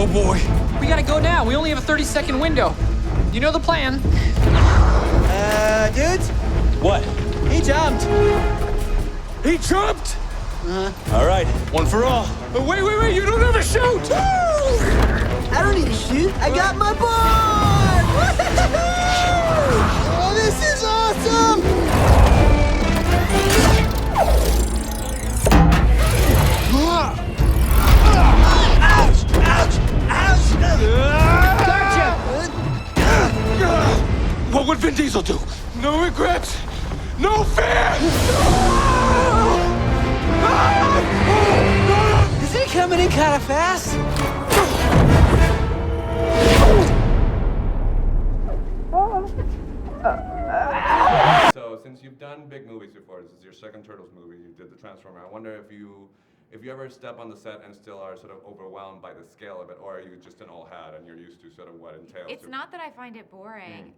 Oh boy. We gotta go now. We only have a 30-second window. You know the plan. Dudes? What? He jumped. He jumped? All right, one for all. Wait, you don't ever shoot! I don't need to shoot. I got my board! Oh, this is awesome! Ouch! Ouch! Ouch! What would Vin Diesel do? No regrets, no fear! Is it coming in kind of fast? So since you've done big movies before, this is your second Turtles movie, you did the Transformer, I wonder if you ever step on the set and still are sort of overwhelmed by the scale of it, or are you just an old hat and you're used to sort of what entails? It's not that I find it boring.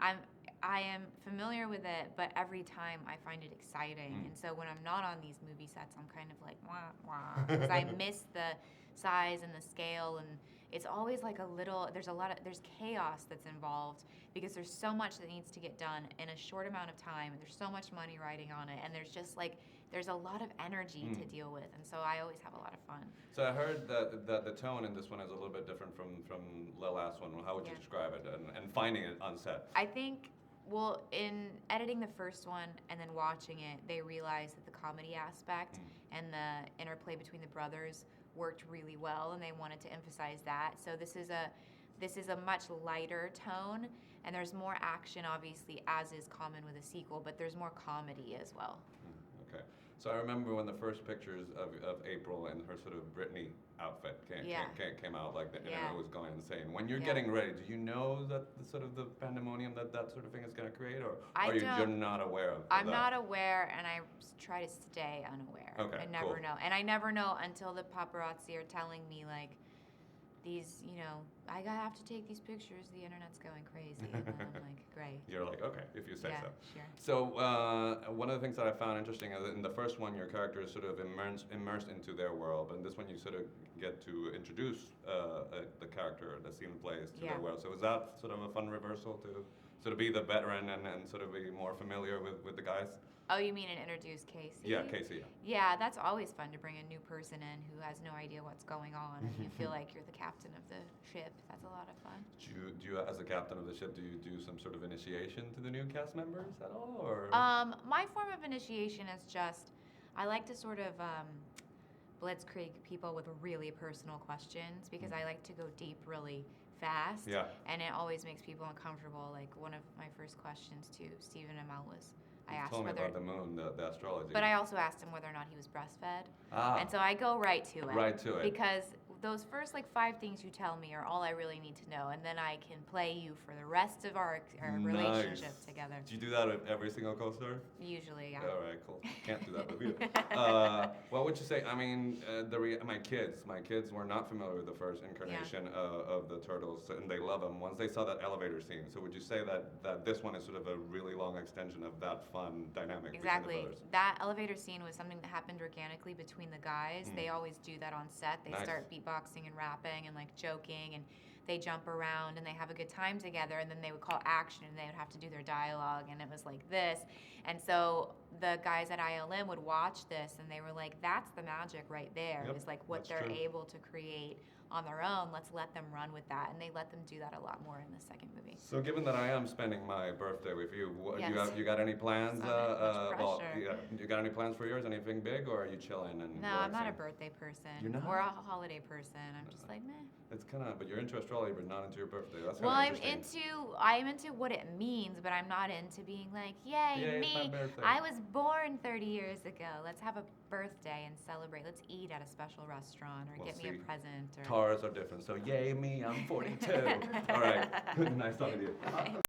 I am familiar with it, but every time I find it exciting. And so when I'm not on these movie sets, I'm kind of like, wah, wah, because I miss the size and the scale, and it's always like there's chaos that's involved because there's so much that needs to get done in a short amount of time, and there's so much money riding on it, and there's just like, there's a lot of energy to deal with, and so I always have a lot of fun. So I heard that the tone in this one is a little bit different from the last one. How would you describe it, and finding it on set? I think, well, in editing the first one and then watching it, they realized that the comedy aspect and the interplay between the brothers worked really well, and they wanted to emphasize that. So this is a much lighter tone, and there's more action, obviously, as is common with a sequel, but there's more comedy as well. Okay. So I remember when the first pictures of April and her sort of Britney outfit came out, like the internet was going insane. When you're getting ready, do you know that the sort of the pandemonium that sort of thing is going to create, or are you just not aware of that? I'm not aware, and I try to stay unaware. Okay, I never know. And I never know until the paparazzi are telling me, like, these, I have to take these pictures, the internet's going crazy. And then I'm like, great. You're like, okay, if you say so. Sure. So one of the things that I found interesting is that in the first one, your character is sort of immersed into their world, and this one you sort of get to introduce the character that Steven plays to their world. So is that sort of a fun reversal to sort of be the veteran and sort of be more familiar with the guys? Oh, you mean and introduce Casey? Yeah, Casey. Yeah, that's always fun to bring a new person in who has no idea what's going on, and you feel like you're the captain of the ship. That's a lot of fun. Do you, as a captain of the ship, do you do some sort of initiation to the new cast members at all, or? My form of initiation is just, I like to sort of blitzkrieg people with really personal questions, because I like to go deep really fast. Yeah. And it always makes people uncomfortable. Like, one of my first questions to Stephen Amell was, I asked told me whether, about the moon, the astrology. but I also asked him whether or not he was breastfed. Ah. And so I go right to it. Right to it. Because those first 5 things you tell me are all I really need to know, and then I can play you for the rest of our relationship together. Do you do that with every single co-star? Usually, yeah. All right, cool. Can't do that with you. What would you say? I mean, my kids were not familiar with the first incarnation of the Turtles, and they love them once they saw that elevator scene. So would you say that this one is sort of a really long extension of that fun dynamic between the Exactly. brothers? That elevator scene was something that happened organically between the guys. They always do that on set. They start beatboxing and rapping and joking, and they jump around and they have a good time together, and then they would call action and they would have to do their dialogue, and it was like this. And so the guys at ILM would watch this and they were like, that's the magic right there. Yep, is like what that's they're true. able to create on their own. Let's let them run with that, and they let them do that a lot more in the second movie. So given that I am spending my birthday with you, Yes. you got any plans? Much pressure. You got any plans for yours? Anything big, or are you chilling and No, I'm not a relaxing? birthday person. You're not? Or a holiday person. I'm just like, meh. It's kind of, but you're into astrology, but not into your birthday. That's Well, kind of interesting. I'm into what it means, but I'm not into being like, yay, Yay, it's my me, birthday." I was born 30 years ago. Let's have a birthday and celebrate. Let's eat at a special restaurant, or Well, get me see, a present. Or Cars are different, so yay me, I'm 42. All right, nice talking to you.